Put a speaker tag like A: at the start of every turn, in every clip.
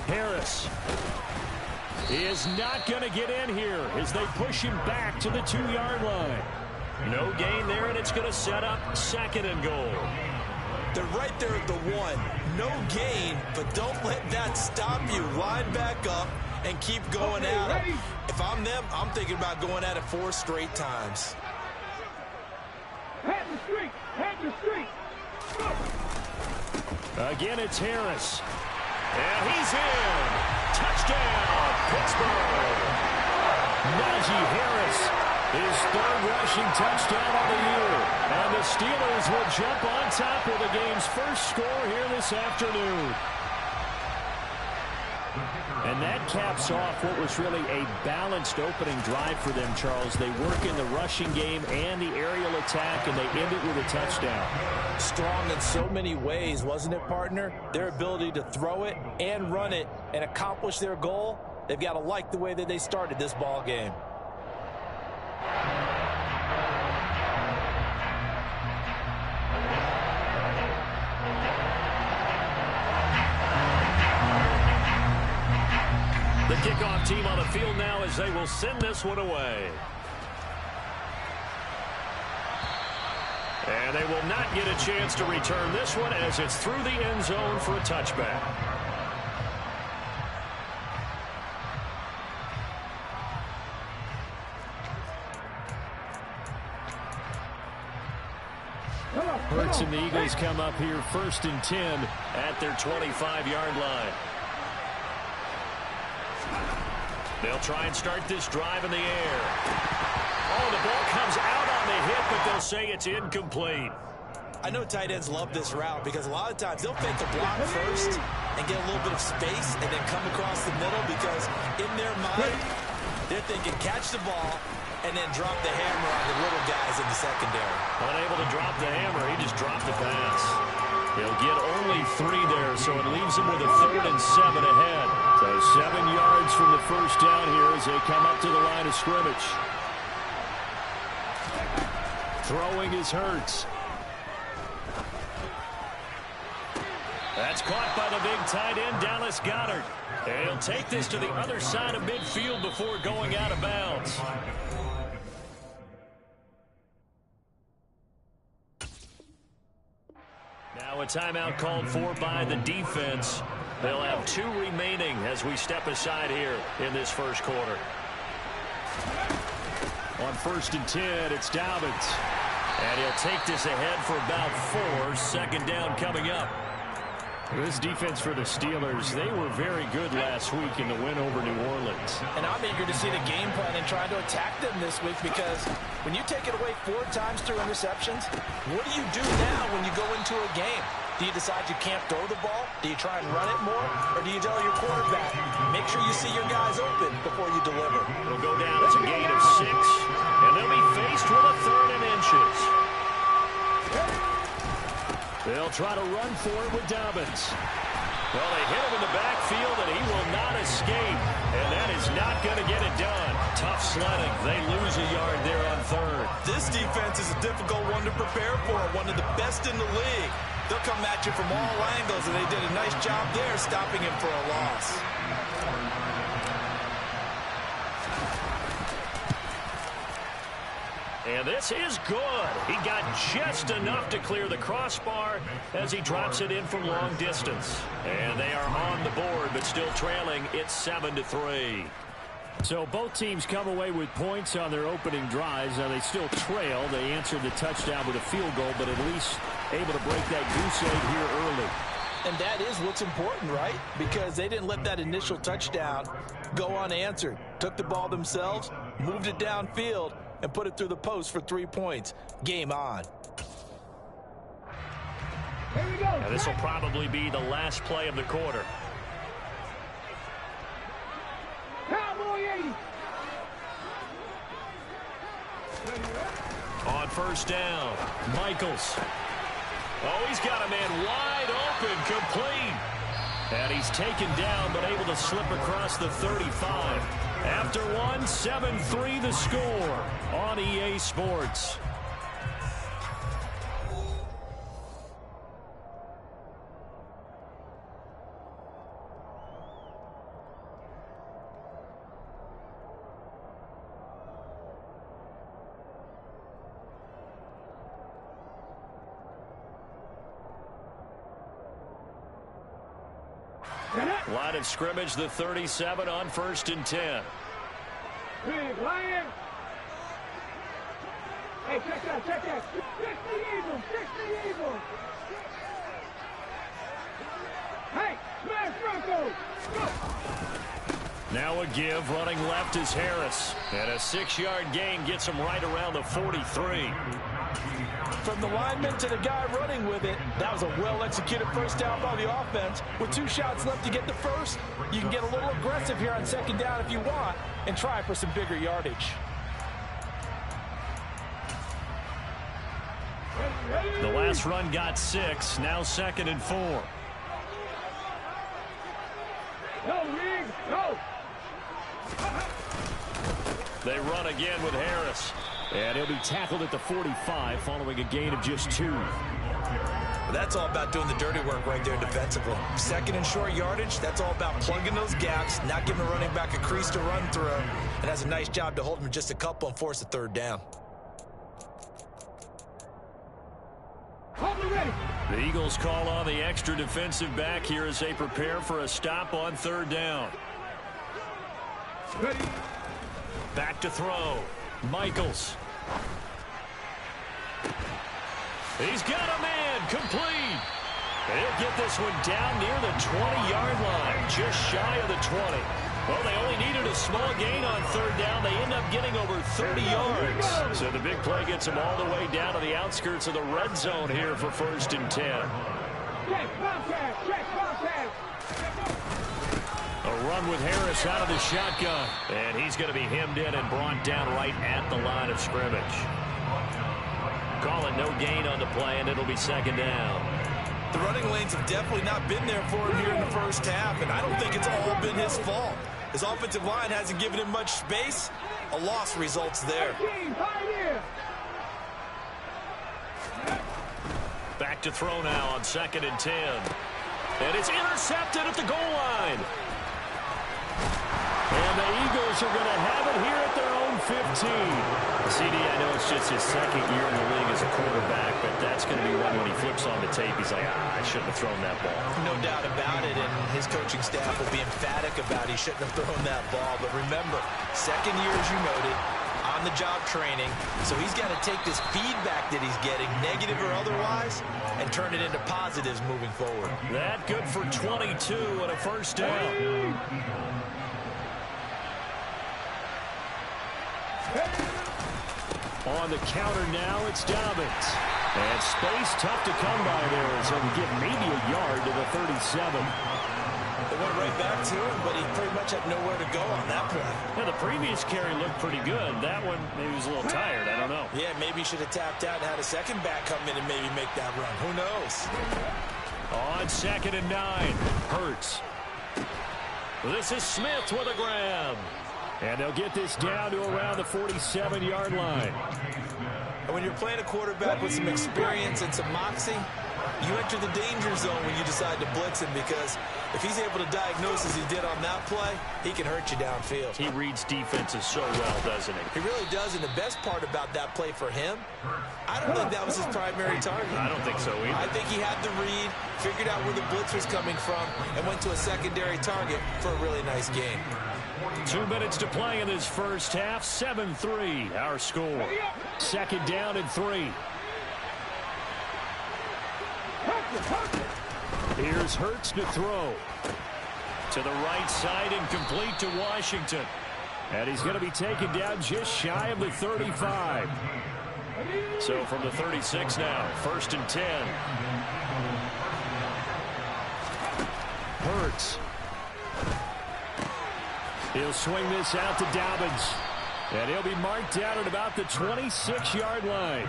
A: Harris. He is not going to get in here as they push him back to the 2-yard line. No gain there, and it's going to set up 2nd and goal.
B: They're right there at the 1. No gain, but don't let that stop you. Line back up and keep going at it. If I'm them, I'm thinking about going at it 4 straight times.
C: Head the street. Head the street.
A: Again, it's Harris. And he's in. Touchdown, Pittsburgh. Najee Harris, his 3rd rushing touchdown of the year. And the Steelers will jump on top of the game's first score here this afternoon. And that caps off what was really a balanced opening drive for them, Charles. They work in the rushing game and the aerial attack, and they end it with a touchdown.
B: Strong in so many ways, wasn't it, partner? Their ability to throw it and run it and accomplish their goal, they've got to like the way that they started this ball game.
A: The kickoff team on the field now as they will send this one away. And they will not get a chance to return this one as it's through the end zone for a touchback. Hurts and the Eagles come up here 1st and 10 at their 25-yard line. They'll try and start this drive in the air. Oh, the ball comes out on the hit, but they'll say it's incomplete.
B: I know tight ends love this route because a lot of times they'll fake the block first and get a little bit of space and then come across the middle because in their mind, they're thinking catch the ball and then drop the hammer on the little guys in the secondary.
A: Unable to drop the hammer, he just dropped the pass. He'll get only 3 there, so it leaves him with a 3rd and 7 ahead. So 7 yards from the first down here as they come up to the line of scrimmage. Throwing is Hurts. That's caught by the big tight end, Dallas Goedert. And he'll take this to the other side of midfield before going out of bounds. Now a timeout called for by the defense. They'll have 2 remaining as we step aside here in this first quarter. On 1st and 10, it's Dobbins. And he'll take this ahead for about 4. 2nd down coming up. This defense for the Steelers, they were very good last week in the win over New Orleans.
B: And I'm eager to see the game plan and try to attack them this week because when you take it away 4 times through interceptions, what do you do now when you go into a game? Do you decide you can't throw the ball? Do you try and run it more? Or do you tell your quarterback, make sure you see your guys open before you deliver?
A: It'll go down as a gain of 6, and they'll be faced with a 3rd and inches. They'll try to run for it with Dobbins. Well, they hit him in the backfield, and he will not escape. And that is not going to get it done. Tough sledding. They lose a yard there on 3rd.
B: This defense is a difficult one to prepare for. One of the best in the league. They'll come at you from all angles, and they did a nice job there stopping him for a loss.
A: And this is good. He got just enough to clear the crossbar as he drops it in from long distance. And they are on the board, but still trailing. It's 7-3. So both teams come away with points on their opening drives. Now they still trail. They answered the touchdown with a field goal, but at least able to break that goose egg here early.
B: And that is what's important, right? Because they didn't let that initial touchdown go unanswered. Took the ball themselves, moved it downfield, and put it through the post for 3 points. Game on.
A: Now this will probably be the last play of the quarter. On 1st down, Michaels. Oh, he's got a man wide open, complete. And he's taken down, but able to slip across the 35. After one, 7-3 the score on EA Sports. Line of scrimmage, the 37 on 1st and 10.
C: Big lion. Hey, check that, check that. Fix the Eagles, fix the Eagles. Hey, smash Bronco. Go.
A: Now a give, running left is Harris. And a 6-yard gain gets him right around the 43.
B: From the lineman to the guy running with it, that was a well-executed first down by the offense. With 2 shots left to get the first, you can get a little aggressive here on 2nd down if you want and try for some bigger yardage.
A: The last run got 6, now 2nd and 4.
C: Go, Reed, go.
A: They run again with Harris. And he'll be tackled at the 45 following a gain of just 2.
B: That's all about doing the dirty work right there defensively. 2nd and short yardage, that's all about plugging those gaps, not giving the running back a crease to run through. And that's a nice job to hold him just a couple and force a 3rd down.
A: The Eagles call on the extra defensive back here as they prepare for a stop on 3rd down.
C: Ready.
A: Back to throw. Michaels. He's got a man. Complete. They'll get this one down near the 20-yard line, just shy of the 20. Well, they only needed a small gain on 3rd down. They end up getting over 30 yards. So the big play gets them all the way down to the outskirts of the red zone here for 1st and 10.
C: Check, Bobcat, check, Bobcat.
A: A run with Harris out of the shotgun. And he's going to be hemmed in and brought down right at the line of scrimmage. Calling no gain on the play, and it'll be 2nd down.
B: The running lanes have definitely not been there for him here in the first half, and I don't think it's all been his fault. His offensive line hasn't given him much space. A loss results there.
A: Back to throw now on 2nd and 10. And it's intercepted at the goal line. And the Eagles are going to have it here at their own 15. CD, I know it's just his 2nd year in the league as a quarterback, but that's going to be one when he flips on the tape. He's like, I shouldn't have thrown that ball.
B: No doubt about it, and his coaching staff will be emphatic about he shouldn't have thrown that ball. But remember, 2nd year, as you noted, on-the-job training. So he's got to take this feedback that he's getting, negative or otherwise, and turn it into positives moving forward.
A: That good for 22 and a 1st down. On the counter now, it's Dobbins. And space tough to come by there, so he get maybe a yard to the 37.
B: They went right back to him, but he pretty much had nowhere to go on that play.
A: Yeah, the previous carry looked pretty good. That one, maybe he was a little tired. I don't know.
B: Yeah, maybe he should have tapped out and had a 2nd back come in and maybe make that run. Who knows?
A: On 2nd and 9, Hurts. This is Smith with a grab. And they'll get this down to around the 47-yard line.
B: And when you're playing a quarterback with some experience and some moxie, you enter the danger zone when you decide to blitz him, because if he's able to diagnose as he did on that play, he can hurt you downfield.
A: He reads defenses so well, doesn't he?
B: He really does, and the best part about that play for him, I don't think that was his primary target.
A: I don't think so either.
B: I think he had the read, figured out where the blitz was coming from, and went to a secondary target for a really nice game.
A: 2 minutes to play in this first half. 7-3, our score. 2nd down and 3. Here's Hurts to throw. To the right side and complete to Washington. And he's going to be taken down just shy of the 35. So from the 36 now, 1st and 10. Hurts. He'll swing this out to Dobbins. And he'll be marked down at about the 26-yard line.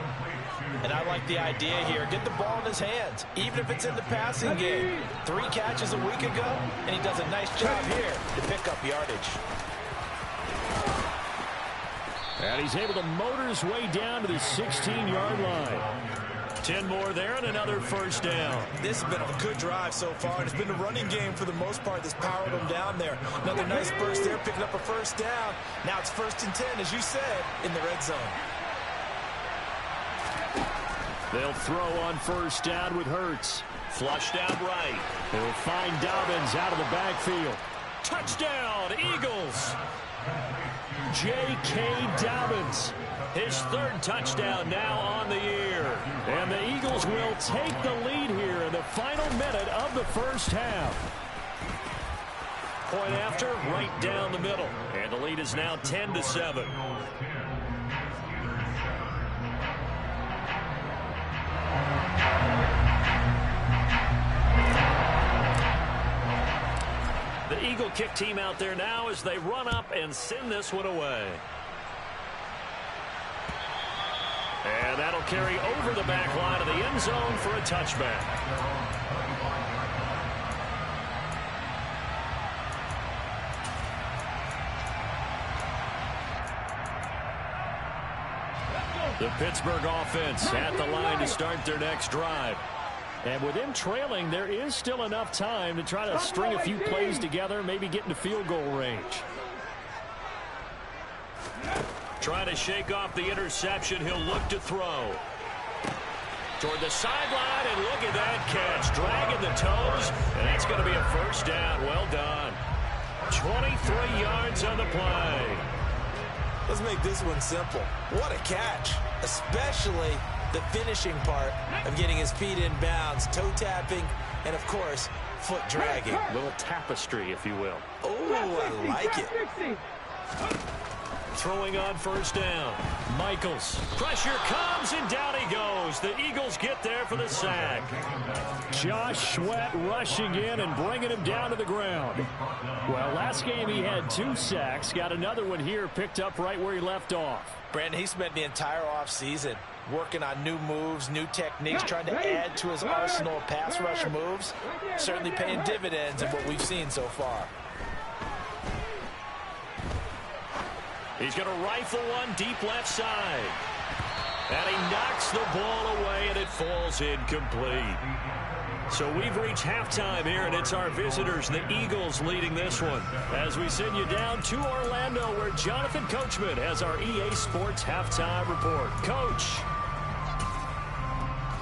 B: And I like the idea here. Get the ball in his hands, even if it's in the passing game. 3 catches a week ago, and he does a nice job here to pick up yardage.
A: And he's able to motor his way down to the 16-yard line. 10 more there and another 1st down.
B: This has been a good drive so far, and it's been a running game for the most part that's powered them down there. Another nice burst there, picking up a 1st down. Now it's 1st and 10, as you said, in the red zone.
A: They'll throw on 1st down with Hurts. Flushed out right.
D: They'll find Dobbins out of the backfield.
A: Touchdown, Eagles.
D: J.K. Dobbins.
A: His third touchdown now on the year.
D: And the Eagles will take the lead here in the final minute of the first half.
A: Point after, right down the middle. And the lead is now 10-7. The Eagle kick team out there now as they run up and send this one away. And that'll carry over the back line of the end zone for a touchback. The Pittsburgh offense at the line to start their next drive.
D: And with them trailing, there is still enough time to try to string a few plays together, maybe get into field goal range.
A: Trying to shake off the interception. He'll look to throw. Toward the sideline, and look at that catch. Dragging the toes, and that's going to be a first down. Well done. 23 yards on the play.
B: Let's make this one simple. What a catch, especially the finishing part of getting his feet in bounds, toe tapping, and of course, foot dragging.
A: A little tapestry, if you will.
B: Oh, I like it.
A: Throwing on first down. Michaels. Pressure comes, and down he goes. The Eagles get there for the sack.
D: Josh Sweat rushing in and bringing him down to the ground. Well, last game he had 2 sacks. Got another one here picked up right where he left off.
B: Brandon, he spent the entire offseason working on new moves, new techniques, trying to add to his arsenal of pass rush moves. Certainly paying dividends in what we've seen so far.
A: He's going to rifle one deep left side. And he knocks the ball away, and it falls incomplete. So we've reached halftime here, and it's our visitors, the Eagles, leading this one. As we send you down to Orlando, where Jonathan Coachman has our EA Sports Halftime Report. Coach.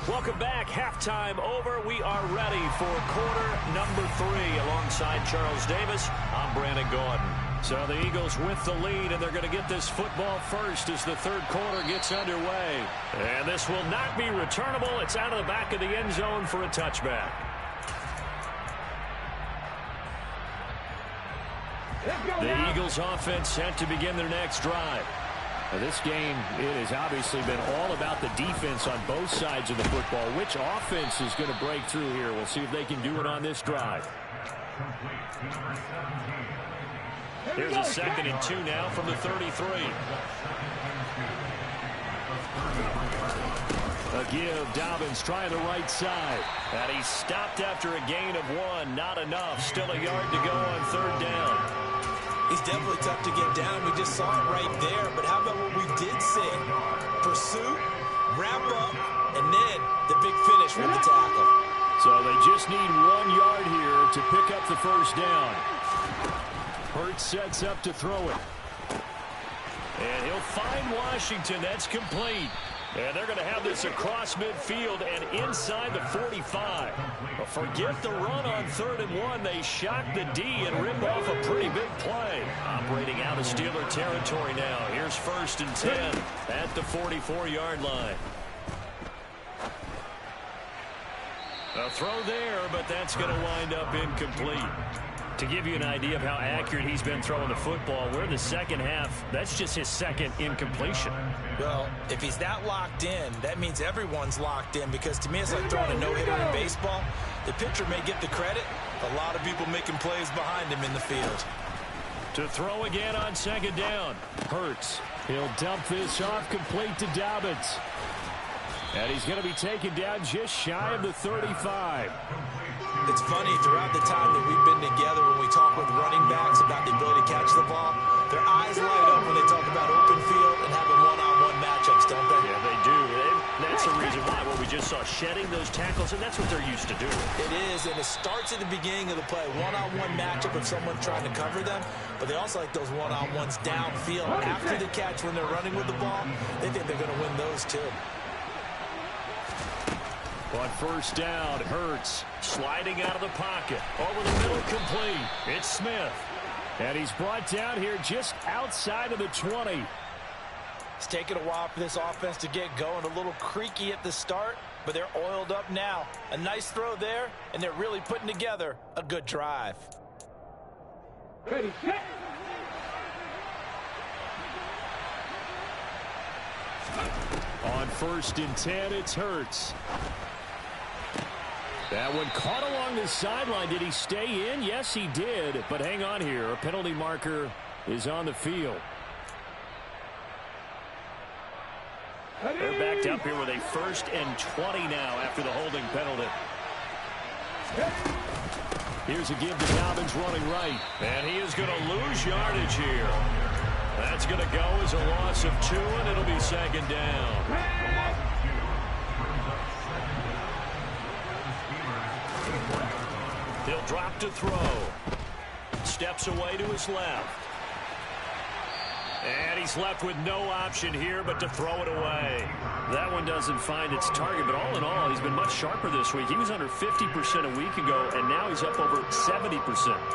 A: Welcome back. Halftime over. We are ready for quarter number 3. Alongside Charles Davis, I'm Brandon Gordon. So the Eagles with the lead, and they're going to get this football first as the third quarter gets underway. And this will not be returnable. It's out of the back of the end zone for a touchback. The Eagles offense set to begin their next drive. Now this game, it has obviously been all about the defense on both sides of the football. Which offense is going to break through here? We'll see if they can do it on this drive. Here's a 2nd and 2 now from the 33. A give. Dobbins trying the right side. And he's stopped after a gain of 1. Not enough. Still a yard to go on 3rd down.
B: He's definitely tough to get down. We just saw it right there. But how about what we did see? Pursuit, wrap up, and then the big finish with the tackle.
D: So they just need 1 yard here to pick up the first down. Hurts sets up to throw it.
A: And he'll find Washington. That's complete. And they're going to have this across midfield and inside the 45. But forget the run on 3rd and 1. They shocked the D and ripped off a pretty big play. Operating out of Steeler territory now. Here's 1st and 10 at the 44-yard line. A throw there, but that's going to wind up incomplete. To give you an idea of how accurate he's been throwing the football, we're in the second half. That's just his 2nd incompletion.
B: Well, if he's that locked in, that means everyone's locked in, because to me it's like throwing a no-hitter in baseball. The pitcher may get the credit. A lot of people making plays behind him in the field.
A: To throw again on 2nd down.
D: Hurts. He'll dump this off complete to Dobbins. And he's going to be taken down just shy of the 35.
B: It's funny, throughout the time that we've been together, when we talk with running backs about the ability to catch the ball, their eyes light up when they talk about open field and having one-on-one matchups, don't they?
A: Yeah, they do. That's the reason why, where we just saw shedding those tackles, and that's what they're used to doing.
B: It is, and it starts at the beginning of the play. One-on-one matchup of someone trying to cover them, but they also like those one-on-ones downfield. After the catch, when they're running with the ball, they think they're going to win those too.
A: On first down, Hurts sliding out of the pocket. Over the middle, complete. It's Smith.
D: And he's brought down here just outside of the 20.
B: It's taken a while for this offense to get going. A little creaky at the start, but they're oiled up now. A nice throw there, and they're really putting together a good drive.
C: Ready, set.
D: On first and 10, it's Hurts. That one caught along the sideline. Did he stay in? Yes, he did. But hang on here. A penalty marker is on the field.
A: They're backed up here with a 1st and 20 now after the holding penalty.
D: Here's a give to Dobbins running right.
A: And he is going to lose yardage here. That's going to go as a loss of 2, and it'll be 2nd down. He'll drop to throw. Steps away to his left. And he's left with no option here but to throw it away.
D: That one doesn't find its target, but all in all, he's been much sharper this week. He was under 50% a week ago, and now he's up over 70%.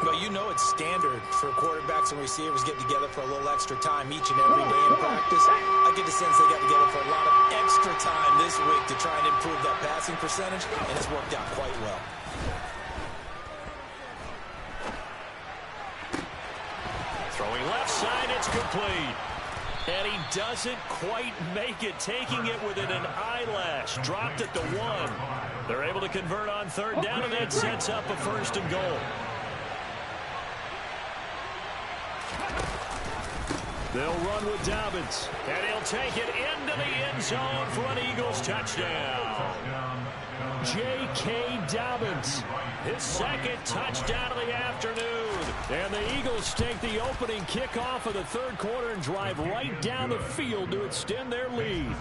B: Well, you know it's standard for quarterbacks and receivers get together for a little extra time each and every day in practice. I get the sense they got together for a lot of extra time this week to try and improve that passing percentage, and it's worked out quite well.
A: Throwing left side, it's complete. And he doesn't quite make it, taking it within an eyelash. Dropped at the 1. They're able to convert on 3rd down, and that sets up a 1st and goal.
D: They'll run with Dobbins.
A: And he'll take it into the end zone for an Eagles touchdown.
D: J.K. Dobbins.
A: His 2nd touchdown of the afternoon.
D: And the Eagles take the opening kickoff of the 3rd quarter and drive right down the field to extend their lead.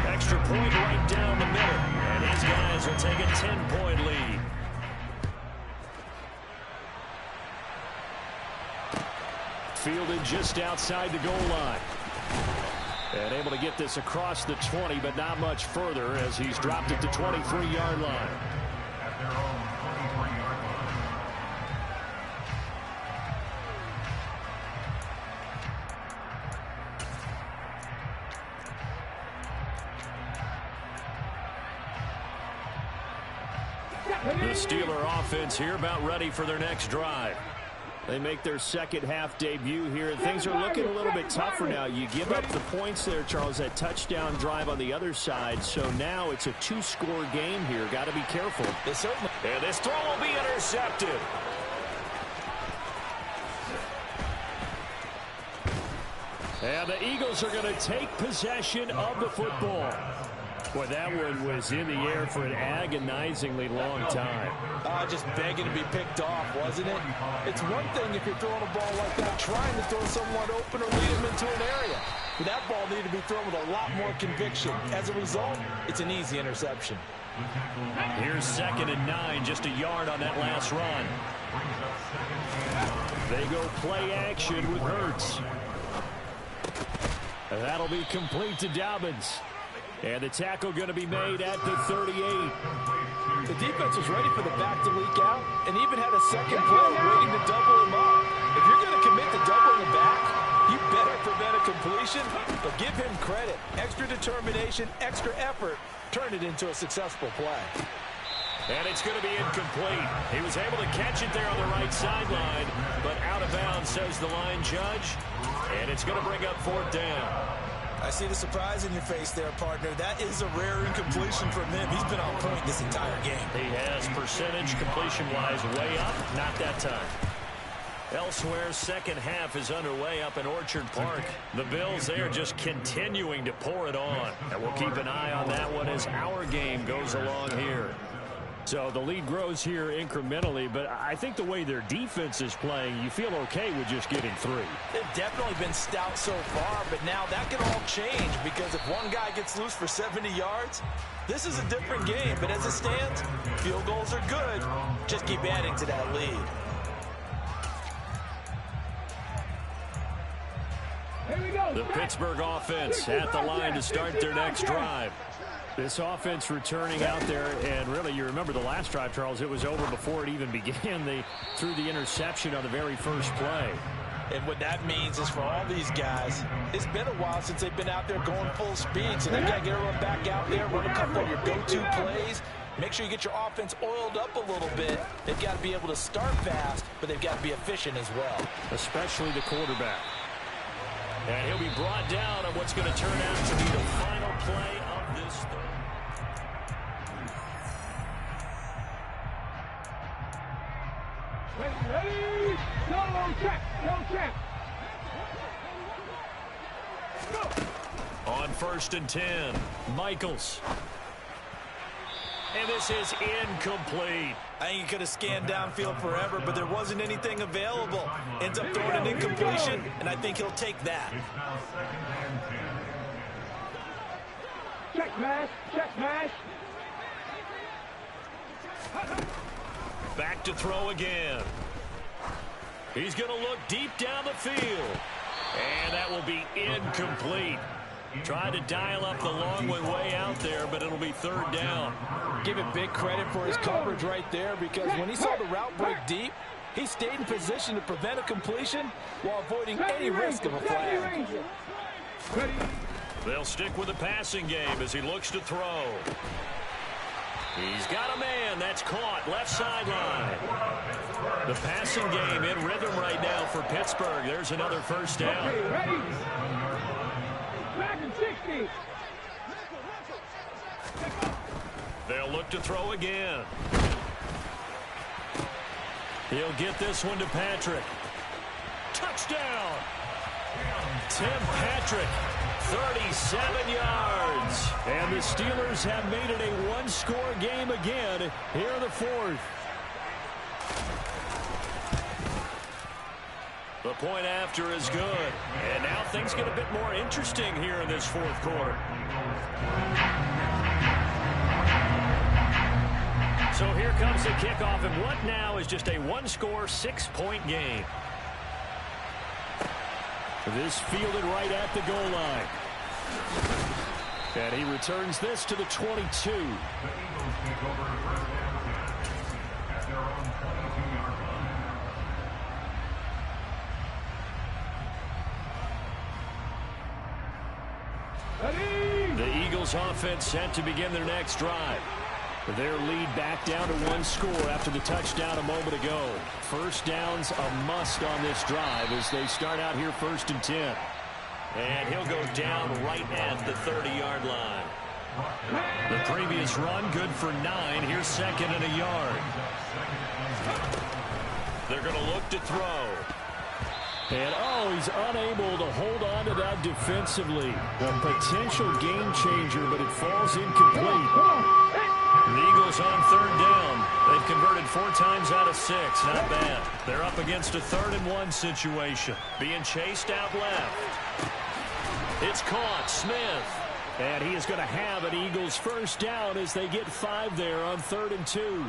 A: Extra point right down the middle. And his guys will take a 10-point lead.
D: Fielded just outside the goal line. And able to get this across the 20, but not much further as he's dropped it to 23-yard line. The Steeler offense here about ready for their next drive. They make their 2nd half debut here, and things are looking a little bit tougher now. You give up the points there, Charles, that touchdown drive on the other side, so now it's a 2-score game here. Got to be careful.
A: And this throw will be intercepted.
D: And the Eagles are going to take possession of the football. Boy, that one was in the air for an agonizingly long time.
B: Just begging to be picked off, wasn't it? It's one thing if you're throwing a ball like that, trying to throw someone open or lead them into an area. But that ball needed to be thrown with a lot more conviction. As a result, it's an easy interception.
A: Here's 2nd and 9, just a yard on that last run.
D: They go play action with Hurts. And that'll be complete to Dobbins. And the tackle going to be made at the 38.
B: The defense was ready for the back to leak out and even had a second play waiting to double him up. If you're going to commit to doubling the back, you better prevent a completion, but give him credit. Extra determination, extra effort, turn it into a successful play.
A: And it's going to be incomplete. He was able to catch it there on the right sideline, but out of bounds, says the line judge. And it's going to bring up 4th down.
B: I see the surprise in your face there, partner. That is a rare incompletion from him. He's been on point this entire game.
A: He has percentage completion-wise way up. Not that time. Elsewhere, 2nd half is underway up in Orchard Park. The Bills, they are just continuing to pour it on. And we'll keep an eye on that one as our game goes along here.
D: So the lead grows here incrementally, but I think the way their defense is playing, you feel okay with just getting 3.
B: They've definitely been stout so far, but now that can all change because if one guy gets loose for 70 yards, this is a different game. But as it stands, field goals are good. Just keep adding to that lead.
C: Here we go.
A: The Pittsburgh offense at the line to start their next drive.
D: This offense returning out there, and really, you remember the last drive, Charles, it was over before it even began. They threw the interception on the very first play.
B: And what that means is for all these guys, it's been a while since they've been out there going full speed, so they've got to get everyone back out there, run a couple of your go-to plays. Make sure you get your offense oiled up a little bit. They've got to be able to start fast, but they've got to be efficient as well.
D: Especially the quarterback.
A: And he'll be brought down on what's going to turn out to be the final play of this third.
C: Ready? No check. No check.
A: On 1st and 10, Michaels. And this is incomplete.
B: I think he could have scanned downfield forever, but there wasn't anything available. Ends up throwing an incompletion, and I think he'll take that.
C: Check mash. Check mash.
A: Back to throw again. He's going to look deep down the field. And that will be incomplete. Tried to dial up the long way out there, but it'll be 3rd down.
B: Give it big credit for his coverage right there, because when he saw the route break deep, he stayed in position to prevent a completion while avoiding any risk of a flag.
A: They'll stick with the passing game as he looks to throw. He's got a man. That's caught. Left sideline. The passing game in rhythm right now for Pittsburgh. There's another 1st down.
C: Okay, ready? Back in 60.
A: They'll look to throw again. He'll get this one to Patrick. Touchdown! Tim Patrick, 37 yards.
D: And the Steelers have made it a one-score game again here in the 4th.
A: The point after is good. And now things get a bit more interesting here in this 4th quarter. So here comes the kickoff, and what now is just a one-score, 6-point game.
D: This fielded right at the goal line. And he returns this to the 22.
A: The Eagles offense set to begin their next drive. Their lead back down to 1 score after the touchdown a moment ago. 1st down's a must on this drive as they start out here 1st and 10. And he'll go down right at the 30-yard line. The previous run good for 9. Here's 2nd and a yard. They're going to look to throw.
D: And, he's unable to hold on to that defensively. A potential game changer, but it falls incomplete.
A: The Eagles on 3rd down. They've converted 4 times out of 6. Not bad. They're up against a 3rd and 1 situation. Being chased out left. It's caught. Smith.
D: And he is going to have an Eagles 1st down as they get 5 there on 3rd and 2.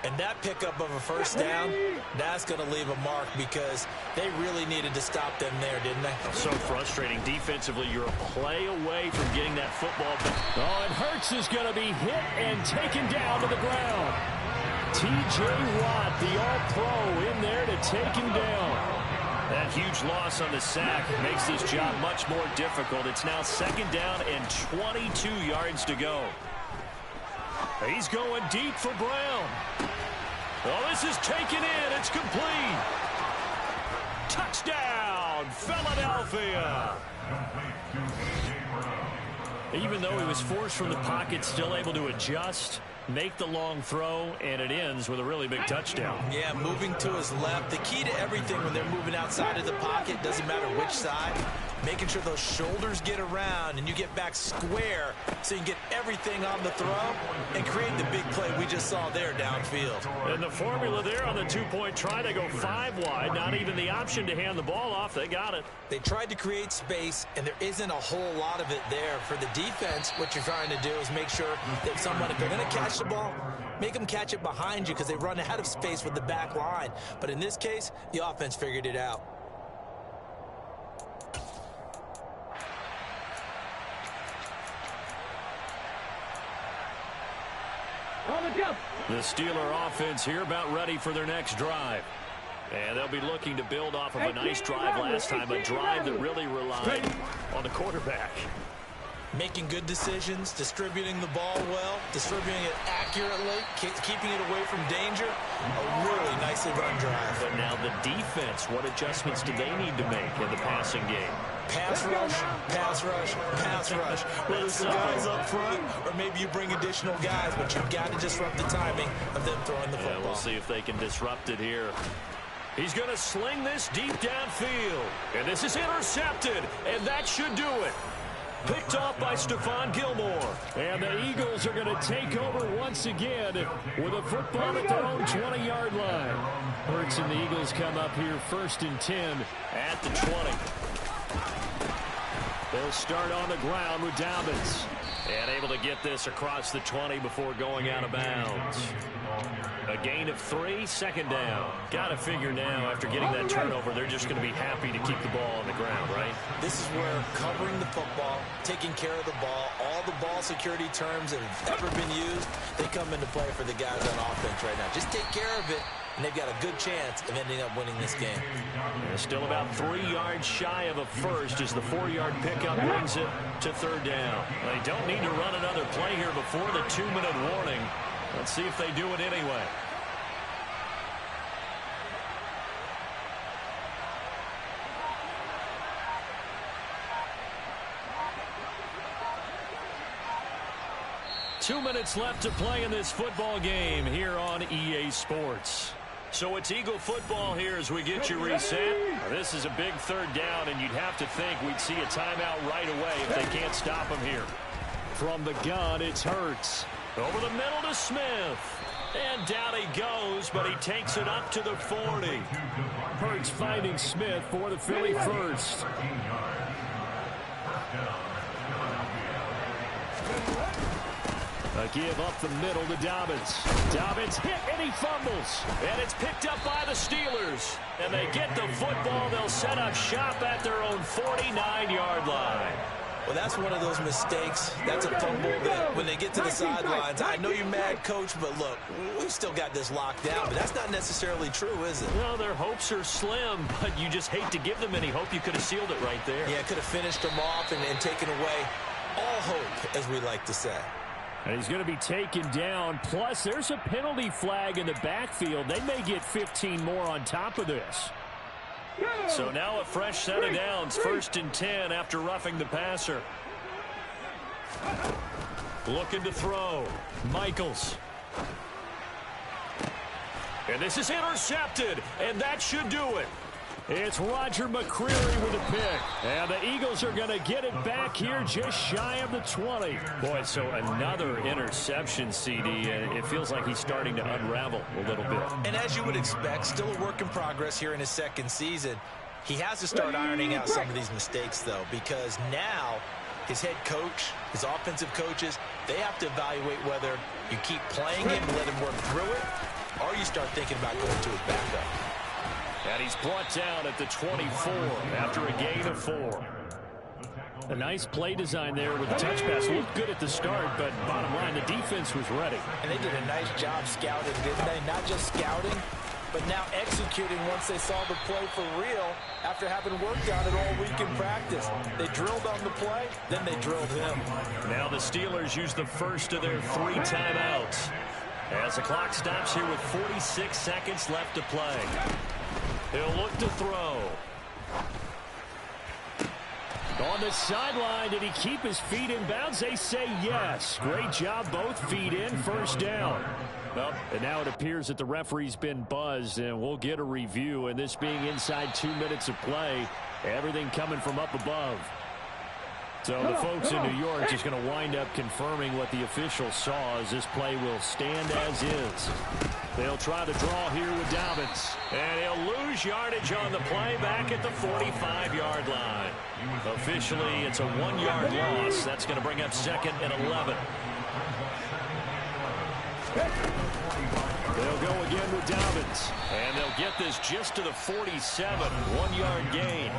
B: And that pickup of a 1st down, that's going to leave a mark because they really needed to stop them there, didn't they?
A: So frustrating. Defensively, you're a play away from getting that football back.
D: And Hurts is going to be hit and taken down to the ground. T.J. Watt, the All-Pro, in there to take him down.
A: That huge loss on the sack makes this job much more difficult. It's now 2nd down and 22 yards to go. He's going deep for Brown. Oh, this is taken in. It's complete. Touchdown, Philadelphia. Even though he was forced from the pocket, still able to adjust, make the long throw, and it ends with a really big touchdown.
B: Yeah, moving to his left. The key to everything when they're moving outside of the pocket, doesn't matter which side, making sure those shoulders get around and you get back square so you can get everything on the throw and create the big play we just saw there downfield.
A: And the formula there on the 2-point try to go 5 wide, not even the option to hand the ball off. They got it.
B: They tried to create space, and there isn't a whole lot of it there. For the defense, what you're trying to do is make sure that someone, if they're going to catch the ball, make them catch it behind you because they run out of space with the back line. But in this case, the offense figured it out.
C: On the jump.
A: The Steeler offense here about ready for their next drive. And they'll be looking to build off of a nice drive last time, a drive that really relied on the quarterback.
B: Making good decisions, distributing the ball well, distributing it accurately, keeping it away from danger. A really nicely run drive.
A: But now the defense, what adjustments do they need to make in the passing game?
B: Pass rush, pass rush, pass rush. Whether it's the guys up front or maybe you bring additional guys, but you've got to disrupt the timing of them throwing the football.
A: We'll see if they can disrupt it here. He's going to sling this deep downfield. And this is intercepted, and that should do it. Picked off by Stephon Gilmore. And the Eagles are going to take over once again with a football at their own 20-yard line. Hurts and the Eagles come up here 1st and 10 at the 20. They'll start on the ground with Dobbins. And able to get this across the 20 before going out of bounds. A gain of 3, 2nd down. Got to figure now, after getting that turnover, they're just going to be happy to keep the ball on the ground, right?
B: This is where covering the football, taking care of the ball, all the ball security terms that have ever been used, they come into play for the guys on offense right now. Just take care of it, and they've got a good chance of ending up winning this game.
A: And still about 3 yards shy of a first as the 4-yard pickup brings it to 3rd down. They don't need to run another play here before the 2-minute warning. Let's see if they do it anyway. Two minutes left to play in this football game here on EA Sports. So it's Eagle football here as we get you reset. This is a big 3rd down, and you'd have to think we'd see a timeout right away if they can't stop him here. From the gun, it's Hurts. Over the middle to Smith. And down he goes, but he takes it up to the 40. Hurts finding Smith for the Philly first. A give up the middle to Dobbins. Dobbins hit and he fumbles. And it's picked up by the Steelers. And they get the football. They'll set up shop at their own 49-yard line.
B: Well, that's one of those mistakes. That's a fumble that when they get to the sidelines, I know you're mad, Coach, but look, we've still got this locked down. But that's not necessarily true, is it?
A: Well, their hopes are slim, but you just hate to give them any hope. You could have sealed it right there.
B: Yeah, could have finished them off and taken away all hope, as we like to say.
D: And he's going to be taken down. Plus, there's a penalty flag in the backfield. They may get 15 more on top of this.
A: So now a fresh set of downs, 1st and 10 after roughing the passer. Looking to throw. Michaels. And this is intercepted, and that should do it.
D: It's Roger McCreary with a pick. And the Eagles are going to get it back here just shy of the 20.
A: Boy, so another interception, CD, and it feels like he's starting to unravel a little bit.
B: And as you would expect, still a work in progress here in his 2nd season. He has to start ironing out some of these mistakes, though, because now his head coach, his offensive coaches, they have to evaluate whether you keep playing him and let him work through it, or you start thinking about going to his backup.
A: And he's brought down at the 24 after a gain of 4.
D: A nice play design there with the touch pass. Looked good at the start, but bottom line, the defense was ready.
B: And they did a nice job scouting, didn't they? Not just scouting, but now executing once they saw the play for real after having worked on it all week in practice. They drilled on the play, then they drilled him.
A: Now the Steelers use the first of their 3 timeouts as the clock stops here with 46 seconds left to play. He'll look to throw.
D: On the sideline, did he keep his feet in bounds? They say yes. Great job, both feet in, 1st down. Well, and now it appears that the referee's been buzzed, and we'll get a review. And this being inside 2 minutes of play, everything coming from up above. So the folks in New York just going to wind up confirming what the official saw as this play will stand as is. They'll try to draw here with Dobbins.
A: And he'll lose yardage on the play back at the 45-yard line. Officially, it's a 1-yard loss. That's going to bring up 2nd and 11.
D: They'll go again with Dobbins.
A: And they'll get this just to the 47. 1-yard gain.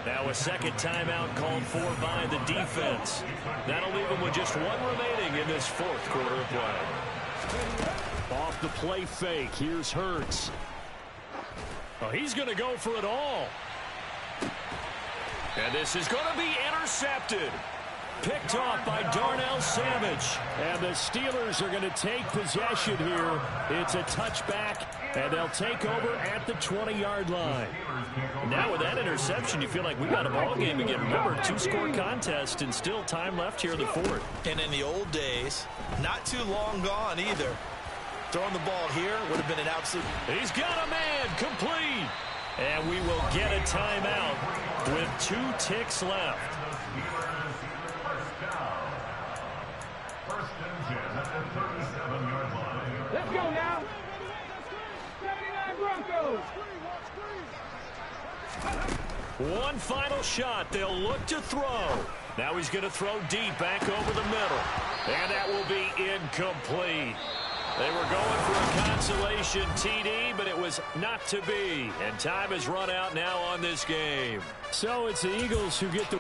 A: Now a second timeout called for by the defense. That'll leave them with just one remaining in this fourth quarter of play.
D: Off the play fake. Here's Hurts.
A: Oh, he's going to go for it all. And this is going to be intercepted. Picked off by Darnell Savage.
D: And the Steelers are going to take possession here. It's a touchback, and they'll take over at the 20-yard line.
A: Now with that interception, you feel like we got a ball game again. Remember, 2-score contest and still time left here in the fourth.
B: And in the old days, not too long gone either. Throwing the ball here would have been an absolute...
A: He's got a man, complete. And we will get a timeout with 2 ticks left.
C: Let's go now. 79 Broncos.
A: One final shot. They'll look to throw. Now he's going to throw deep back over the middle. And that will be incomplete. They were going for a consolation TD, but it was not to be. And time has run out now on this game.
D: So it's the Eagles who get the...